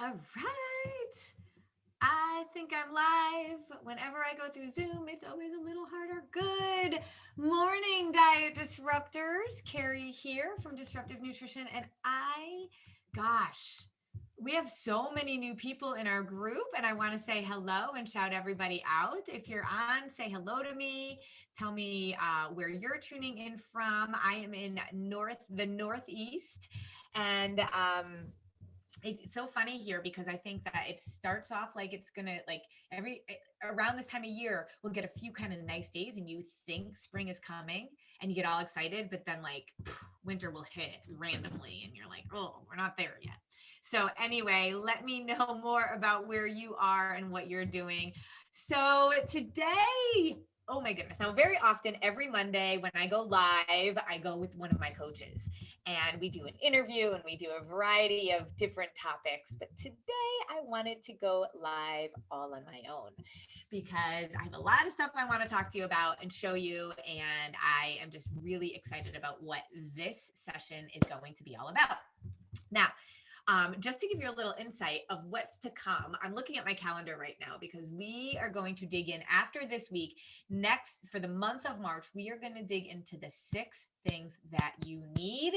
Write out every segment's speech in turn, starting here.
All right. I think I'm live. Whenever I go through Zoom, it's always a little harder. Good morning, diet disruptors. Carrie here from Disruptive Nutrition. And gosh, we have so many new people in our group, and I want to say hello and shout everybody out. If you're on, say hello to me. Tell me where you're tuning in from. I am in the Northeast, and it's so funny here because I think that it starts off like it's gonna like around this time of year we'll get a few kind of nice days and you think spring is coming and you get all excited, but then like winter will hit randomly and you're like, oh, we're not there yet. So anyway, let me know more about where you are and what you're doing. So today, oh my goodness. Now, very often, every Monday when I go live, I go with one of my coaches and we do an interview and we do a variety of different topics. But today I wanted to go live all on my own because I have a lot of stuff I want to talk to you about and show you. And I am just really excited about what this session is going to be all about. Now, just to give you a little insight of what's to come, I'm looking at my calendar right now because we are going to dig in after this week. Next, for the month of March, we are going to dig into the 6 things that you need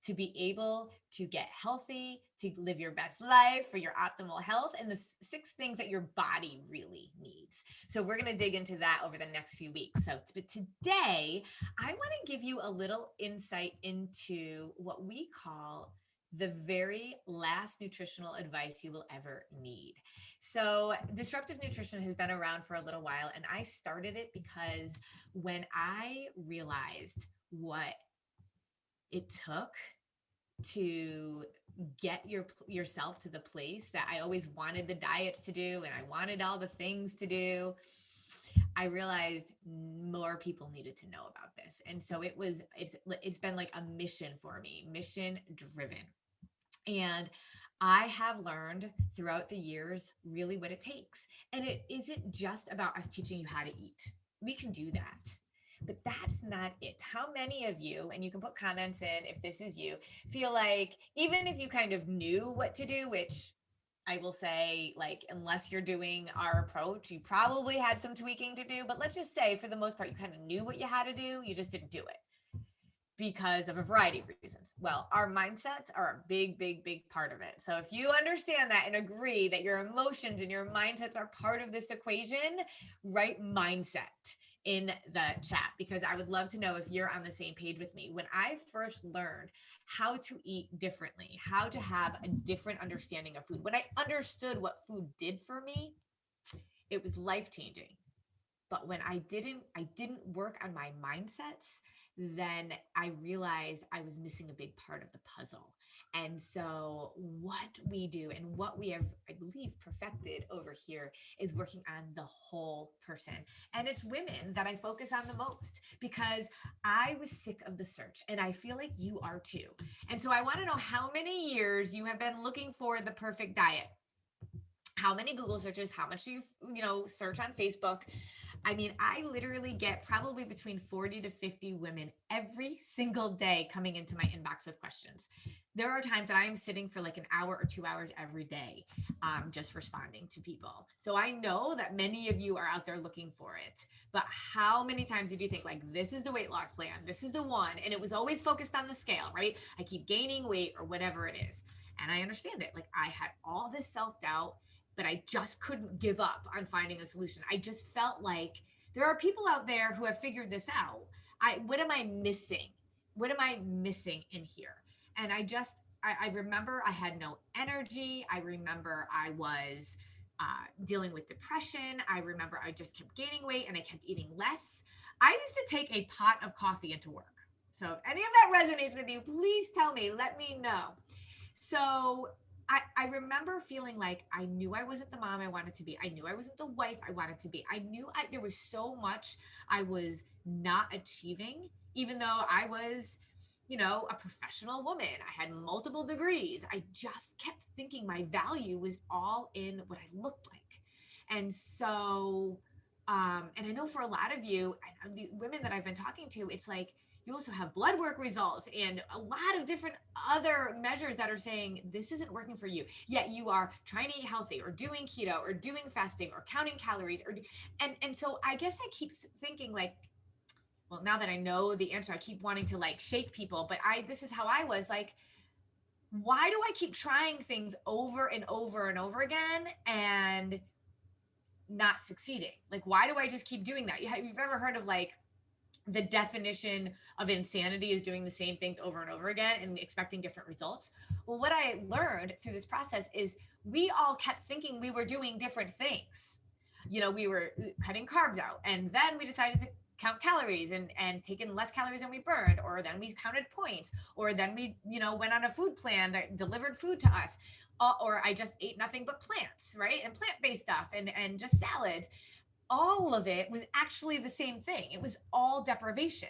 to be able to get healthy, to live your best life for your optimal health, and the 6 things that your body really needs. So we're going to dig into that over the next few weeks. So but today, I want to give you a little insight into what we call the very last nutritional advice you will ever need. So, disruptive nutrition has been around for a little while, and I started it because when I realized what it took to get yourself to the place that I always wanted the diets to do and I wanted all the things to do, I realized more people needed to know about this. And so it's been like a mission for me, mission driven. And I have learned throughout the years really what it takes. And it isn't just about us teaching you how to eat. We can do that. But that's not it. How many of you, and you can put comments in if this is you, feel like even if you kind of knew what to do, which I will say, like, unless you're doing our approach, you probably had some tweaking to do. But let's just say, for the most part, you kind of knew what you had to do, you just didn't do it because of a variety of reasons. Well, our mindsets are a big, big, big part of it. So if you understand that and agree that your emotions and your mindsets are part of this equation, write mindset in the chat because I would love to know if you're on the same page with me. When I first learned how to eat differently, how to have a different understanding of food, when I understood what food did for me, it was life-changing. But when I didn't work on my mindsets, then I realized I was missing a big part of the puzzle. And so what we do and what we have, I believe, perfected over here is working on the whole person. And it's women that I focus on the most because I was sick of the search and I feel like you are too. And so I want to know how many years you have been looking for the perfect diet. How many Google searches, how much do you search on Facebook? I mean, I literally get probably between 40 to 50 women every single day coming into my inbox with questions. There are times that I am sitting for like an hour or 2 hours every day, just responding to people. So I know that many of you are out there looking for it. But how many times did you think, like, this is the weight loss plan, this is the one, and it was always focused on the scale, right? I keep gaining weight or whatever it is. And I understand it. Like, I had all this self doubt, but I just couldn't give up on finding a solution. I just felt like there are people out there who have figured this out. What am I missing? What am I missing in here? And I remember I had no energy. I remember I was dealing with depression. I remember I just kept gaining weight and I kept eating less. I used to take a pot of coffee into work. So if any of that resonates with you, please tell me, let me know. So I remember feeling like I knew I wasn't the mom I wanted to be. I knew I wasn't the wife I wanted to be. I knew there was so much I was not achieving, even though I was, a professional woman. I had multiple degrees. I just kept thinking my value was all in what I looked like. And so, and I know for a lot of you, the women that I've been talking to, it's like, you also have blood work results and a lot of different other measures that are saying this isn't working for you. Yet you are trying to eat healthy or doing keto or doing fasting or counting calories or and so I guess I keep thinking like, well, now that I know the answer, I keep wanting to like shake people, but this is how I was like, why do I keep trying things over and over and over again and not succeeding? Like, why do I just keep doing that? You've ever heard of like the definition of insanity is doing the same things over and over again and expecting different results? Well, what I learned through this process is we all kept thinking we were doing different things. You know, we were cutting carbs out, and then we decided to count calories and taking less calories than we burned, or then we counted points, or then we, you know, went on a food plan that delivered food to us, or I just ate nothing but plants, right? And plant-based stuff and just salads. All of it was actually the same thing. It was all deprivation.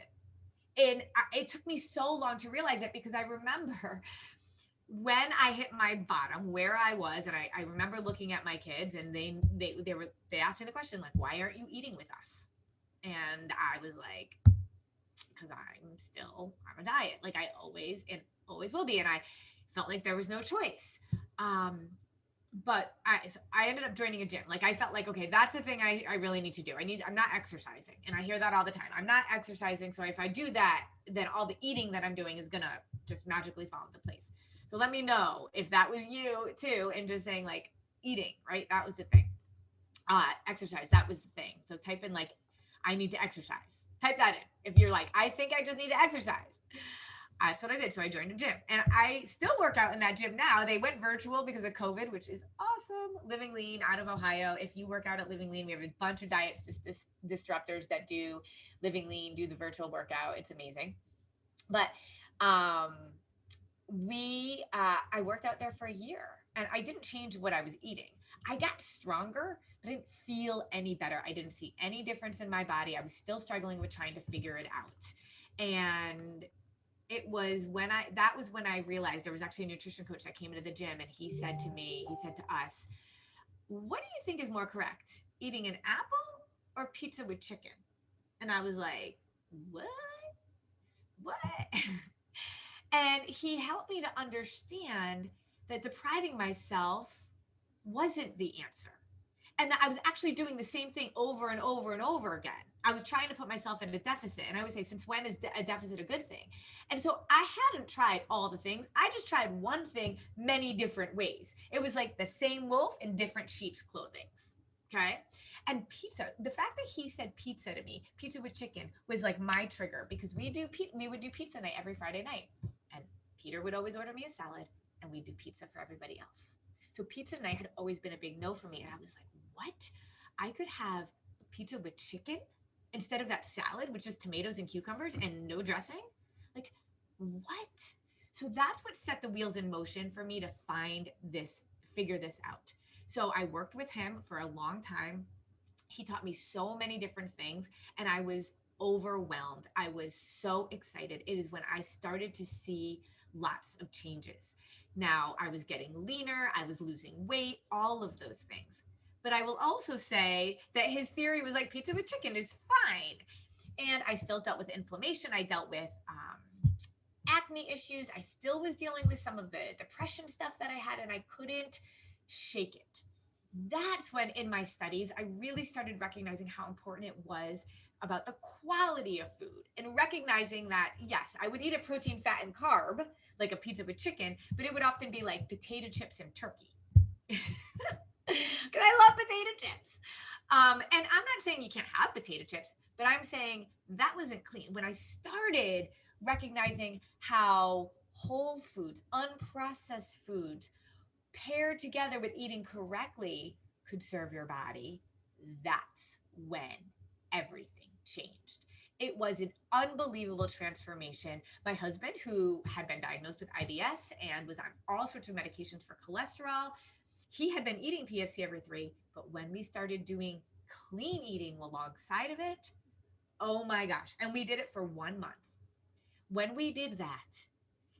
And it took me so long to realize it because I remember when I hit my bottom where I was, and I remember looking at my kids and they asked me the question like, why aren't you eating with us? And I was like, because I'm a diet, like I always and always will be. And I felt like there was no choice. But I ended up joining a gym. Like I felt like, okay, that's the thing I really need to do. I'm not exercising. And I hear that all the time. I'm not exercising. So if I do that, then all the eating that I'm doing is going to just magically fall into place. So let me know if that was you too. And just saying like eating, right? That was the thing. Exercise, that was the thing. So type in like, I need to exercise. Type that in. If you're like, I think I just need to exercise. That's what I did. So I joined a gym and I still work out in that gym now. They went virtual because of COVID, which is awesome. Living Lean out of Ohio. If you work out at Living Lean, we have a bunch of diets disruptors that do Living Lean, do the virtual workout. It's amazing. But I worked out there for a year and I didn't change what I was eating. I got stronger, but I didn't feel any better. I didn't see any difference in my body. I was still struggling with trying to figure it out. And that was when I realized there was actually a nutrition coach that came into the gym and he said to us, what do you think is more correct? Eating an apple or pizza with chicken? And I was like, what? And he helped me to understand that depriving myself wasn't the answer. And that I was actually doing the same thing over and over and over again. I was trying to put myself in a deficit. And I would say, since when is a deficit a good thing? And so I hadn't tried all the things. I just tried one thing many different ways. It was like the same wolf in different sheep's clothing. Okay. And pizza, the fact that he said pizza to me, pizza with chicken, was like my trigger because we would do pizza night every Friday night. And Peter would always order me a salad and we'd do pizza for everybody else. So pizza night had always been a big no for me. And I was like, what? I could have pizza with chicken instead of that salad, which is tomatoes and cucumbers and no dressing? Like, what? So that's what set the wheels in motion for me to figure this out. So I worked with him for a long time. He taught me so many different things and I was overwhelmed. I was so excited. It is when I started to see lots of changes. Now I was getting leaner, I was losing weight, all of those things. But I will also say that his theory was like pizza with chicken is fine. And I still dealt with inflammation. I dealt with acne issues. I still was dealing with some of the depression stuff that I had and I couldn't shake it. That's when in my studies, I really started recognizing how important it was about the quality of food and recognizing that, yes, I would eat a protein, fat, and carb, like a pizza with chicken, but it would often be like potato chips and turkey. Because I love potato chips. And I'm not saying you can't have potato chips, but I'm saying that wasn't clean. When I started recognizing how whole foods, unprocessed foods, paired together with eating correctly could serve your body, that's when everything changed. It was an unbelievable transformation. My husband, who had been diagnosed with IBS and was on all sorts of medications for cholesterol, he had been eating PFC every 3, but when we started doing clean eating alongside of it, oh my gosh. And we did it for 1 month. When we did that,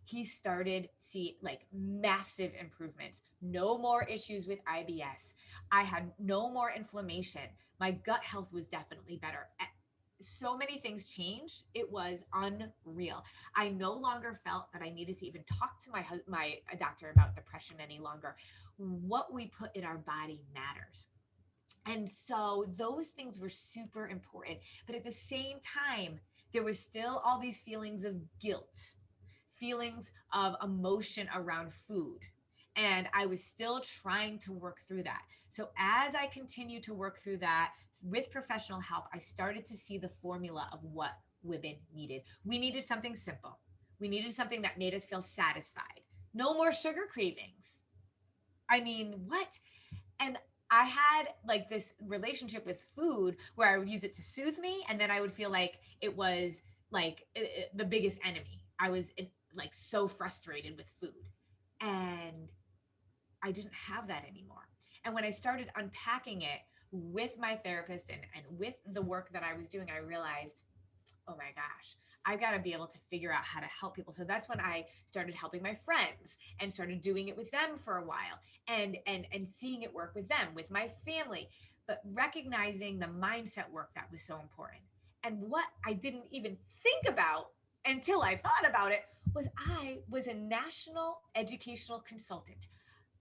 he started see like massive improvements. No more issues with IBS. I had no more inflammation. My gut health was definitely better. so many things changed. It was unreal. I no longer felt that I needed to even talk to my doctor about depression any longer. What we put in our body matters. And so those things were super important. But at the same time, there was still all these feelings of guilt, feelings of emotion around food. And I was still trying to work through that. So as I continued to work through that with professional help, I started to see the formula of what women needed. We needed something simple. We needed something that made us feel satisfied. No more sugar cravings. I mean, what? And I had like this relationship with food where I would use it to soothe me, and then I would feel like it was like the biggest enemy. I was like so frustrated with food, and I didn't have that anymore. And when I started unpacking it with my therapist and with the work that I was doing, I realized, oh my gosh, I've got to be able to figure out how to help people. So that's when I started helping my friends and started doing it with them for a while, and seeing it work with them, with my family, but recognizing the mindset work that was so important. And what I didn't even think about until I thought about it was I was a national educational consultant.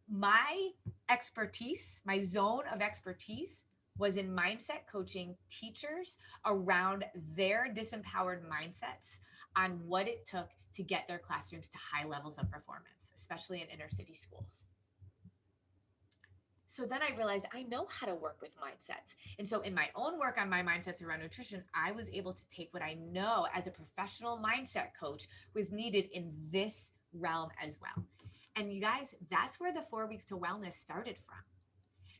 My expertise, my zone of expertise was in mindset coaching teachers around their disempowered mindsets on what it took to get their classrooms to high levels of performance, especially in inner city schools. So then I realized I know how to work with mindsets. And so in my own work on my mindsets around nutrition, I was able to take what I know as a professional mindset coach was needed in this realm as well. And you guys, that's where the 4 weeks to wellness started from,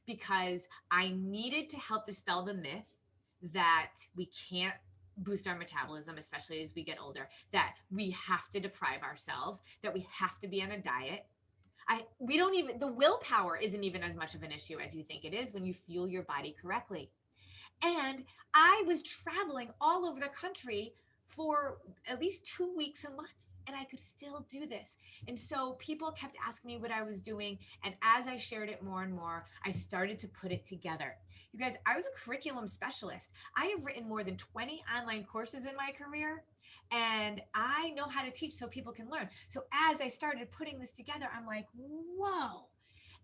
because I needed to help dispel the myth that we can't boost our metabolism, especially as we get older, that we have to deprive ourselves, that we have to be on a diet. We don't even, the willpower isn't even as much of an issue as you think it is when you fuel your body correctly. And I was traveling all over the country for at least 2 weeks a month, and I could still do this. And so people kept asking me what I was doing. And as I shared it more and more, I started to put it together. You guys, I was a curriculum specialist. I have written more than 20 online courses in my career, and I know how to teach so people can learn. So as I started putting this together, I'm like, whoa.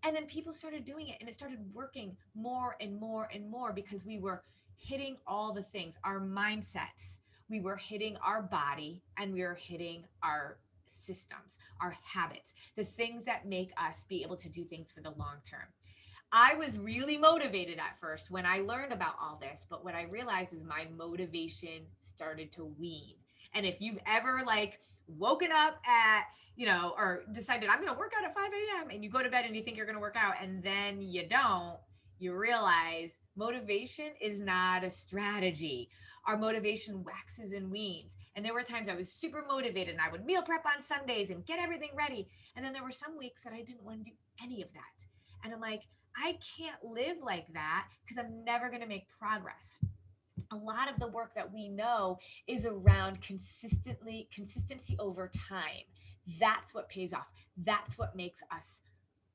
And then people started doing it, and it started working more and more and more because we were hitting all the things, our mindsets, we were hitting our body, and we were hitting our systems, our habits, the things that make us be able to do things for the long term. I was really motivated at first when I learned about all this, but what I realized is my motivation started to wean. And if you've ever like woken up at, or decided I'm going to work out at 5 a.m. and you go to bed and you think you're going to work out and then you don't, you realize motivation is not a strategy. Our motivation waxes and weans. And there were times I was super motivated and I would meal prep on Sundays and get everything ready. And then there were some weeks that I didn't want to do any of that. And I'm like, I can't live like that because I'm never going to make progress. A lot of the work that we know is around consistency over time. That's what pays off. That's what makes us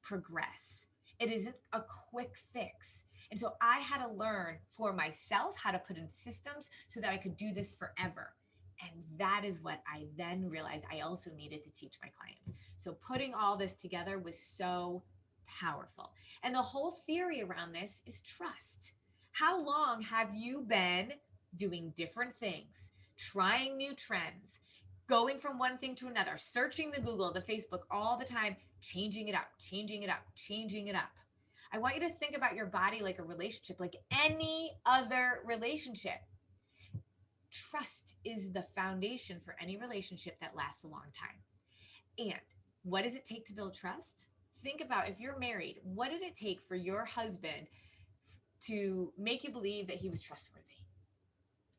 progress. It isn't a quick fix. And so I had to learn for myself how to put in systems so that I could do this forever. And that is what I then realized I also needed to teach my clients. So putting all this together was so powerful. And the whole theory around this is trust. How long have you been doing different things, trying new trends, going from one thing to another, searching the Google, the Facebook all the time, changing it up, changing it up, changing it up? I want you to think about your body like a relationship, like any other relationship. Trust is the foundation for any relationship that lasts a long time. And what does it take to build trust? Think about, if you're married, what did it take for your husband to make you believe that he was trustworthy?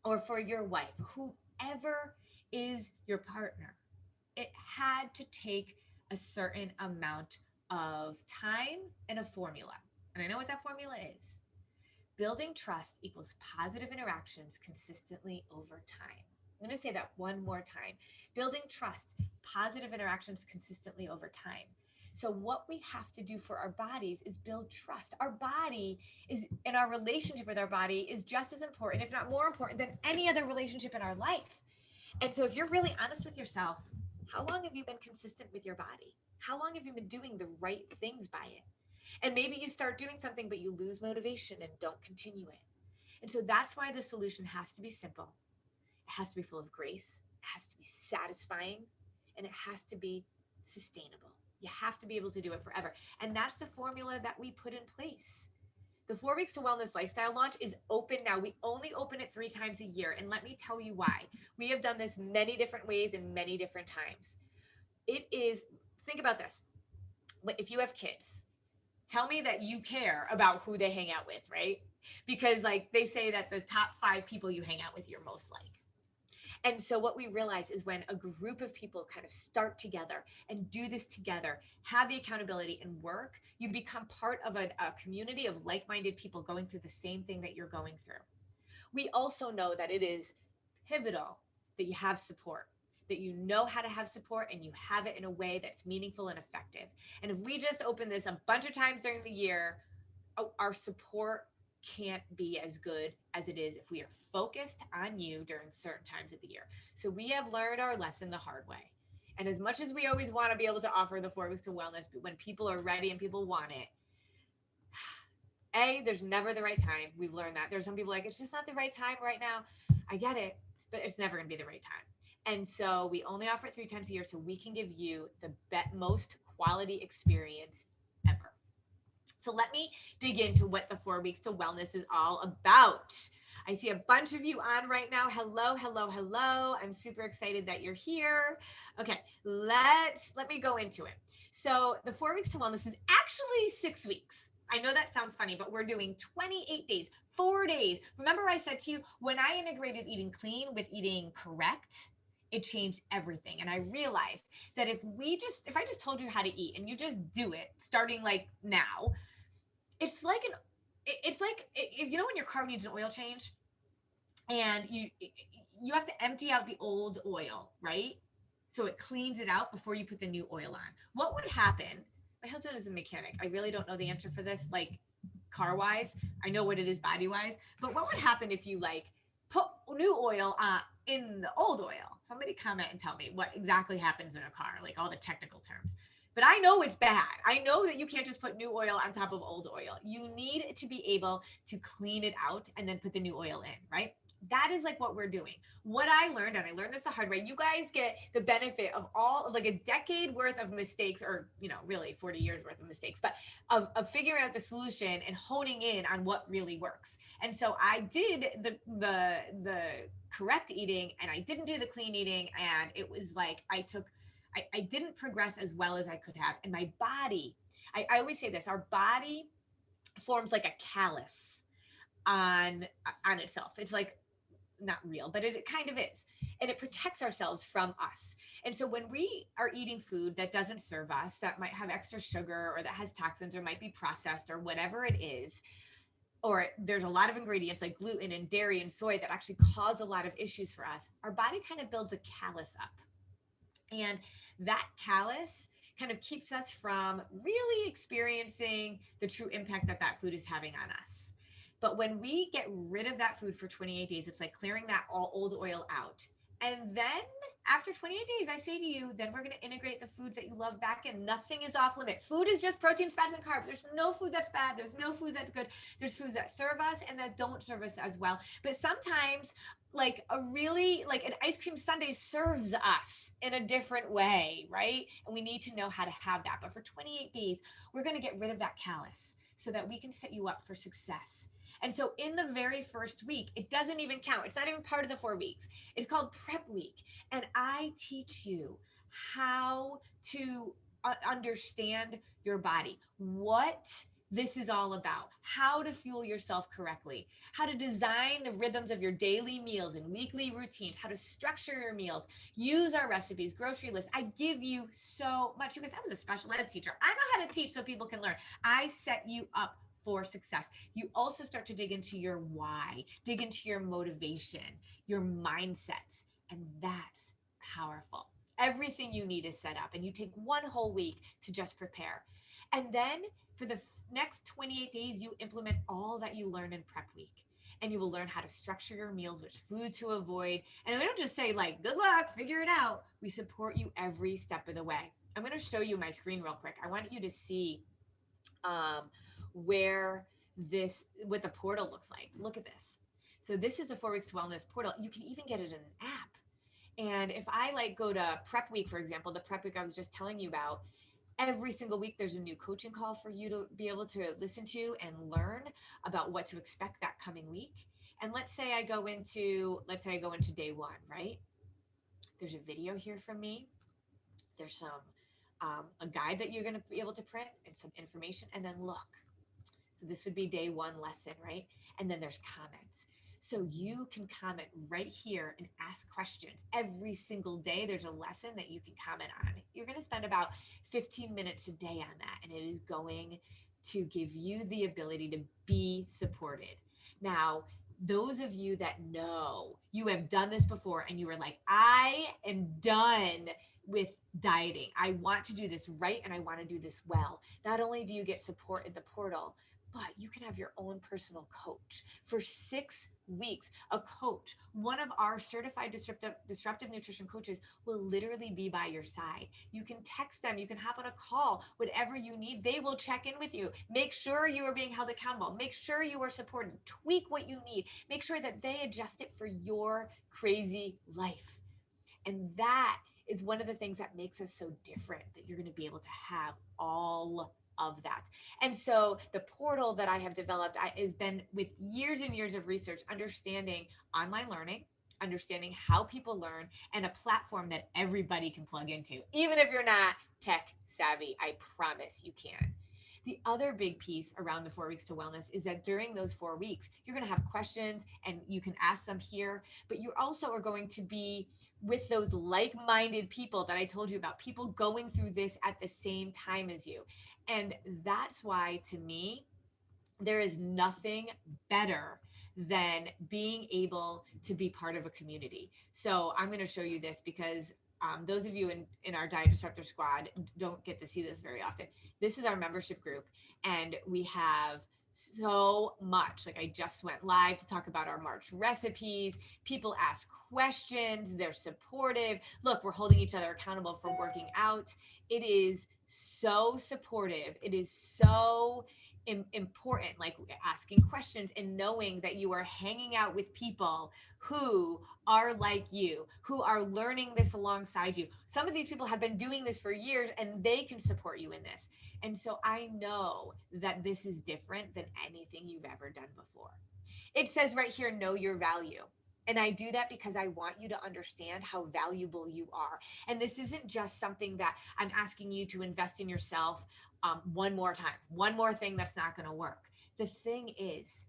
Or for your wife, whoever is your partner, it had to take a certain amount of time and a formula. And I know what that formula is. Building trust equals positive interactions consistently over time. I'm going to say that one more time. Building trust, positive interactions consistently over time. So what we have to do for our bodies is build trust. Our body is, and our relationship with our body is just as important, if not more important, than any other relationship in our life. And so if you're really honest with yourself, how long have you been consistent with your body? How long have you been doing the right things by it? And maybe you start doing something, but you lose motivation and don't continue it. And so that's why the solution has to be simple. It has to be full of grace. It has to be satisfying, and it has to be sustainable. You have to be able to do it forever. And that's the formula that we put in place. The 4 Weeks to Wellness Lifestyle launch is open now. We only open it 3 times a year. And let me tell you why. We have done this many different ways and many different times. It is, think about this. If you have kids, tell me that you care about who they hang out with, right? Because like they say that the top 5 people you hang out with, you're most like. And so what we realize is when a group of people kind of start together and do this together, have the accountability and work, you become part of a community of like-minded people going through the same thing that you're going through. We also know that it is pivotal that you have support, that you know how to have support and you have it in a way that's meaningful and effective. And if we just open this a bunch of times during the year, our support can't be as good as it is if we are focused on you during certain times of the year. So we have learned our lesson the hard way. And as much as we always want to be able to offer the 4 Weeks to Wellness, but when people are ready and people want it, there's never the right time. We've learned that. There's some people like, it's just not the right time right now. I get it, but it's never going to be the right time. And so we only offer it 3 times a year so we can give you the most quality experience ever. So let me dig into what the 4 Weeks to Wellness is all about. I see a bunch of you on right now. Hello, hello, hello. I'm super excited that you're here. Okay, let me go into it. So the 4 Weeks to Wellness is actually 6 weeks. I know that sounds funny, but we're doing 28 days, 4 days. Remember I said to you, when I integrated eating clean with eating correct, it changed everything. And I realized that if I just told you how to eat and you just do it starting like now, it's like you know when your car needs an oil change and you have to empty out the old oil, right? So it cleans it out before you put the new oil on. What would happen? My husband is a mechanic. I really don't know the answer for this, like car wise. I know what it is body wise, but what would happen if you like put new oil in the old oil? Somebody comment and tell me what exactly happens in a car, like all the technical terms. But I know it's bad. I know that you can't just put new oil on top of old oil. You need to be able to clean it out and then put the new oil in, right? That is like what we're doing. What I learned, and I learned this the hard way, you guys get the benefit of all like a decade worth of mistakes, or really 40 years worth of mistakes, but of figuring out the solution and honing in on what really works. And so I did the correct eating and I didn't do the clean eating, and it was like I didn't progress as well as I could have. And my body, I always say this, our body forms like a callus on itself. It's like not real, but it kind of is. And it protects ourselves from us. And so when we are eating food that doesn't serve us, that might have extra sugar or that has toxins or might be processed or whatever it is, or there's a lot of ingredients like gluten and dairy and soy that actually cause a lot of issues for us, our body kind of builds a callus up. And that callus kind of keeps us from really experiencing the true impact that food is having on us. But when we get rid of that food for 28 days, it's like clearing that old oil out. And then after 28 days, I say to you, then we're going to integrate the foods that you love back in. Nothing is off limit. Food is just proteins, fats, and carbs. There's no food that's bad. There's no food that's good. There's foods that serve us and that don't serve us as well. But sometimes like an ice cream sundae serves us in a different way, right? And we need to know how to have that. But for 28 days, we're going to get rid of that callus so that we can set you up for success. And so in the very first week, it doesn't even count. It's not even part of the 4 weeks. It's called prep week. And I teach you how to understand your body, what this is all about, how to fuel yourself correctly, how to design the rhythms of your daily meals and weekly routines, how to structure your meals, use our recipes, grocery lists. I give you so much. You guys, I was a special ed teacher. I know how to teach so people can learn. I set you up for success. You also start to dig into your why, dig into your motivation, your mindsets, and that's powerful. Everything you need is set up, and you take one whole week to just prepare. And then for the next 28 days, you implement all that you learn in prep week. And you will learn how to structure your meals, which food to avoid. And we don't just say, like, good luck, figure it out. We support you every step of the way. I'm going to show you my screen real quick. I want you to see um, where what the portal looks like. Look at this. So this is a 4 weeks to wellness portal. You can even get it in an app. And if I like go to prep week, for example, the prep week I was just telling you about, every single week there's a new coaching call for you to be able to listen to and learn about what to expect that coming week. And let's say I go into day one, right? There's a video here from me. There's some a guide that you're going to be able to print and some information. And then look, so this would be day one lesson, right? And then there's comments. So you can comment right here and ask questions. Every single day, there's a lesson that you can comment on. You're going to spend about 15 minutes a day on that, and it is going to give you the ability to be supported. Now, those of you that know you have done this before and you were like, I am done with dieting. I want to do this right and I want to do this well. Not only do you get support in the portal, but you can have your own personal coach for 6 weeks. A coach, one of our certified disruptive nutrition coaches, will literally be by your side. You can text them, you can hop on a call, whatever you need. They will check in with you. Make sure you are being held accountable. Make sure you are supported. Tweak what you need. Make sure that they adjust it for your crazy life. And that is one of the things that makes us so different, that you're going to be able to have all of that. And so the portal that I have developed has been with years and years of research, understanding online learning, understanding how people learn, and a platform that everybody can plug into. Even if you're not tech savvy, I promise you can. The other big piece around the 4 weeks to wellness is that during those 4 weeks, you're going to have questions and you can ask them here, but you also are going to be with those like-minded people that I told you about, people going through this at the same time as you. And that's why, to me, there is nothing better than being able to be part of a community. So I'm going to show you this because those of you in our Diet Disruptor Squad don't get to see this very often. This is our membership group, and we have so much. Like, I just went live to talk about our March recipes. People ask questions, they're supportive. Look, we're holding each other accountable for working out. It is so supportive. It is so important, like asking questions and knowing that you are hanging out with people who are like you, who are learning this alongside you. Some of these people have been doing this for years and they can support you in this. And so I know that this is different than anything you've ever done before. It says right here, know your value. And I do that because I want you to understand how valuable you are. And this isn't just something that I'm asking you to invest in yourself one more time, one more thing that's not going to work. The thing is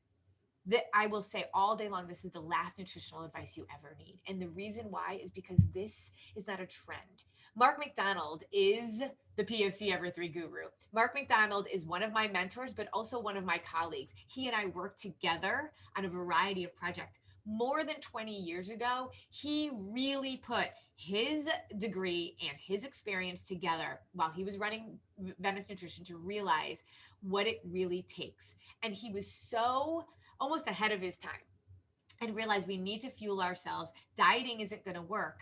that I will say all day long, this is the last nutritional advice you ever need. And the reason why is because this is not a trend. Mark McDonald is the POC Ever 3 guru. Mark McDonald is one of my mentors, but also one of my colleagues. He and I work together on a variety of projects. More than 20 years ago, he really put his degree and his experience together while he was running Venice Nutrition to realize what it really takes. And he was so almost ahead of his time and realized we need to fuel ourselves. Dieting isn't going to work.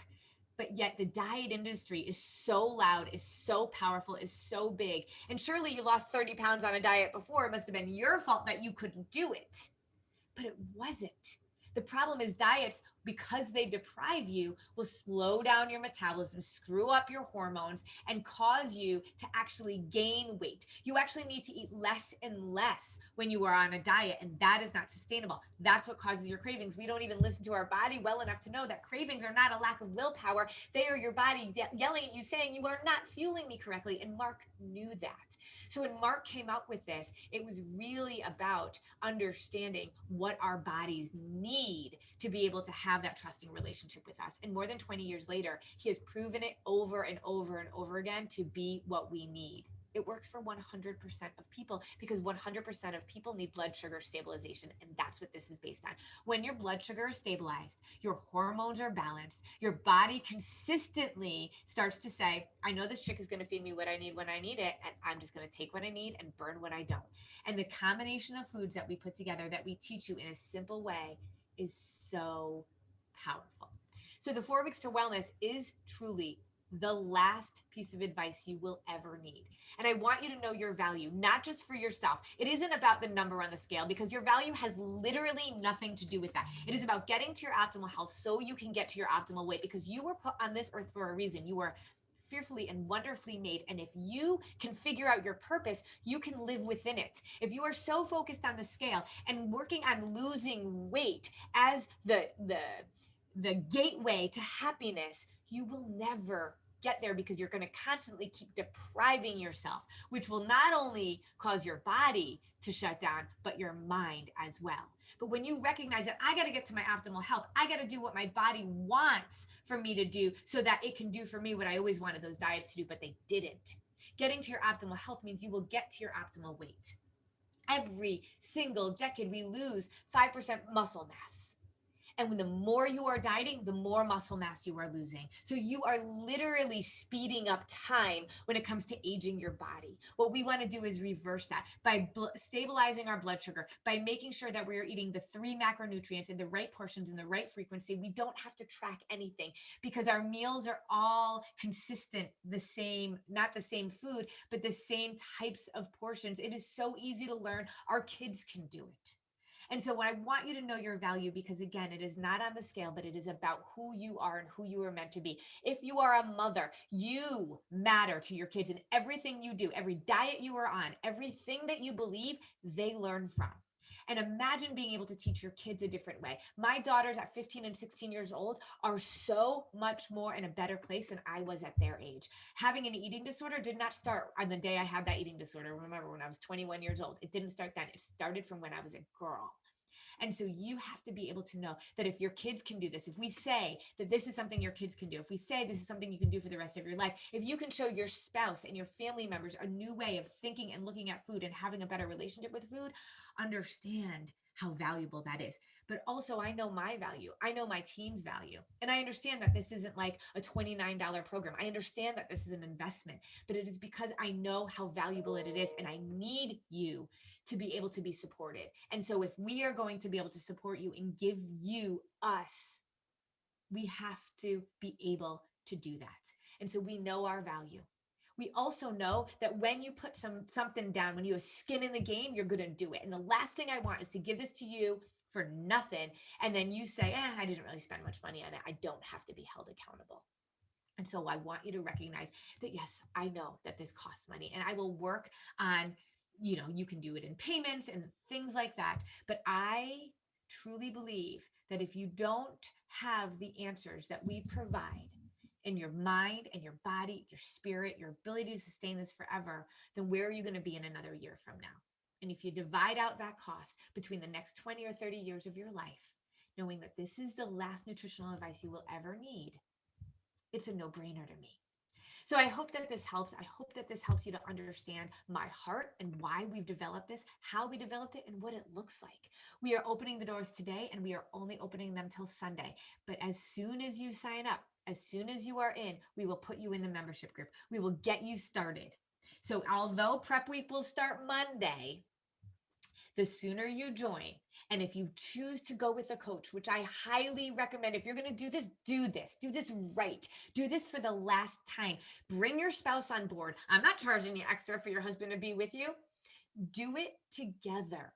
But yet the diet industry is so loud, is so powerful, is so big. And surely you lost 30 pounds on a diet before. It must have been your fault that you couldn't do it. But it wasn't. The problem is diets, because they deprive you, will slow down your metabolism, screw up your hormones, and cause you to actually gain weight. You actually need to eat less and less when you are on a diet, and that is not sustainable. That's what causes your cravings. We don't even listen to our body well enough to know that cravings are not a lack of willpower. They are your body yelling at you, saying, you are not fueling me correctly. And Mark knew that. So when Mark came out with this, it was really about understanding what our bodies need to be able to have that trusting relationship with us. And more than 20 years later, he has proven it over and over and over again to be what we need. It works for 100% of people because 100% of people need blood sugar stabilization. And that's what this is based on. When your blood sugar is stabilized, your hormones are balanced, your body consistently starts to say, I know this chick is going to feed me what I need when I need it. And I'm just going to take what I need and burn what I don't. And the combination of foods that we put together that we teach you in a simple way is so powerful. So the 4 weeks to wellness is truly the last piece of advice you will ever need. And I want you to know your value, not just for yourself. It isn't about the number on the scale because your value has literally nothing to do with that. It is about getting to your optimal health so you can get to your optimal weight because you were put on this earth for a reason. You were fearfully and wonderfully made. And if you can figure out your purpose, you can live within it. If you are so focused on the scale and working on losing weight as the gateway to happiness, you will never get there because you're going to constantly keep depriving yourself, which will not only cause your body to shut down, but your mind as well. But when you recognize that I got to get to my optimal health, I got to do what my body wants for me to do so that it can do for me what I always wanted those diets to do, but they didn't. Getting to your optimal health means you will get to your optimal weight. Every single decade, we lose 5% muscle mass. And the more you are dieting, the more muscle mass you are losing. So you are literally speeding up time when it comes to aging your body. What we want to do is reverse that by stabilizing our blood sugar, by making sure that we're eating the 3 macronutrients in the right portions in the right frequency. We don't have to track anything because our meals are all consistent, the same, not the same food, but the same types of portions. It is so easy to learn. Our kids can do it. And so I want you to know your value because again, it is not on the scale, but it is about who you are and who you are meant to be. If you are a mother, you matter to your kids in everything you do, every diet you are on, everything that you believe, they learn from. And imagine being able to teach your kids a different way. My daughters at 15 and 16 years old are so much more in a better place than I was at their age. Having an eating disorder did not start on the day I had that eating disorder. Remember, when I was 21 years old, it didn't start then. It started from when I was a girl. And so you have to be able to know that if your kids can do this, if we say that this is something your kids can do, if we say this is something you can do for the rest of your life, if you can show your spouse and your family members a new way of thinking and looking at food and having a better relationship with food, understand how valuable that is. But also, I know my value. I know my team's value. And I understand that this isn't like a $29 program. I understand that this is an investment, but it is because I know how valuable it is. And I need you to be able to be supported. And so if we are going to be able to support you and give you us, we have to be able to do that. And so we know our value. We also know that when you put something down, when you have skin in the game, you're going to do it. And the last thing I want is to give this to you for nothing. And then you say, I didn't really spend much money on it. I don't have to be held accountable. And so I want you to recognize that, yes, I know that this costs money and I will work on, you can do it in payments and things like that. But I truly believe that if you don't have the answers that we provide in your mind and your body, your spirit, your ability to sustain this forever, then where are you going to be in another year from now? And if you divide out that cost between the next 20 or 30 years of your life, knowing that this is the last nutritional advice you will ever need, it's a no-brainer to me. So I hope that this helps. I hope that this helps you to understand my heart and why we've developed this, how we developed it, and what it looks like. We are opening the doors today, and we are only opening them till Sunday. But as soon as you sign up, as soon as you are in, we will put you in the membership group. We will get you started. So although prep week will start Monday, the sooner you join, and if you choose to go with a coach, which I highly recommend, if you're going to do this, do this right. Do this for the last time. Bring your spouse on board. I'm not charging you extra for your husband to be with you. Do it together.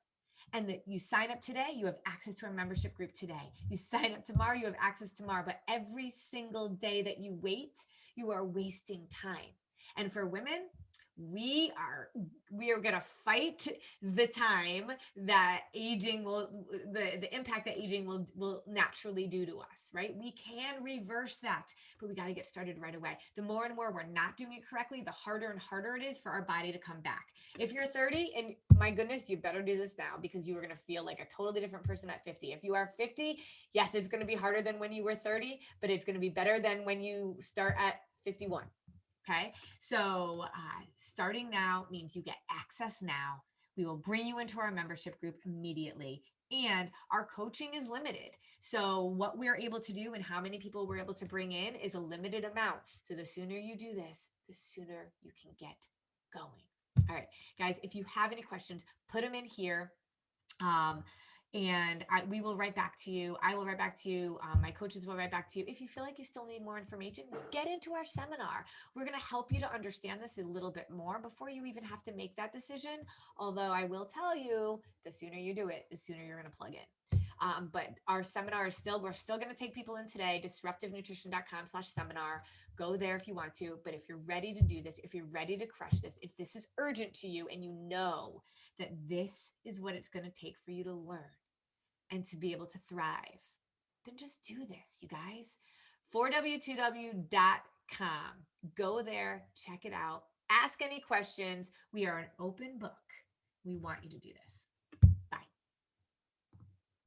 And that you sign up today, you have access to our membership group today. You sign up tomorrow, you have access tomorrow. But every single day that you wait, you are wasting time. And for women, we are going to fight the time that aging will, the impact that aging will naturally do to us, right? We can reverse that, but we got to get started right away. The more and more we're not doing it correctly, the harder and harder it is for our body to come back. If you're 30, and my goodness, you better do this now because you are going to feel like a totally different person at 50. If you are 50, yes, it's going to be harder than when you were 30, but it's going to be better than when you start at 51. Okay. So starting now means you get access now. We will bring you into our membership group immediately. And our coaching is limited. So, what we're able to do and how many people we're able to bring in is a limited amount. So, the sooner you do this, the sooner you can get going. All right, guys, if you have any questions, put them in here. Um, and we will write back to you. I will write back to you. My coaches will write back to you. If you feel like you still need more information, get into our seminar. We're going to help you to understand this a little bit more before you even have to make that decision. Although I will tell you, the sooner you do it, the sooner you're going to plug in. But our seminar is we're still going to take people in today, disruptivenutrition.com/seminar. Go there if you want to. But if you're ready to do this, if you're ready to crush this, if this is urgent to you and you know that this is what it's going to take for you to learn and to be able to thrive, then just do this, you guys. 4w2w.com. Go there, check it out, ask any questions. We are an open book. We want you to do this.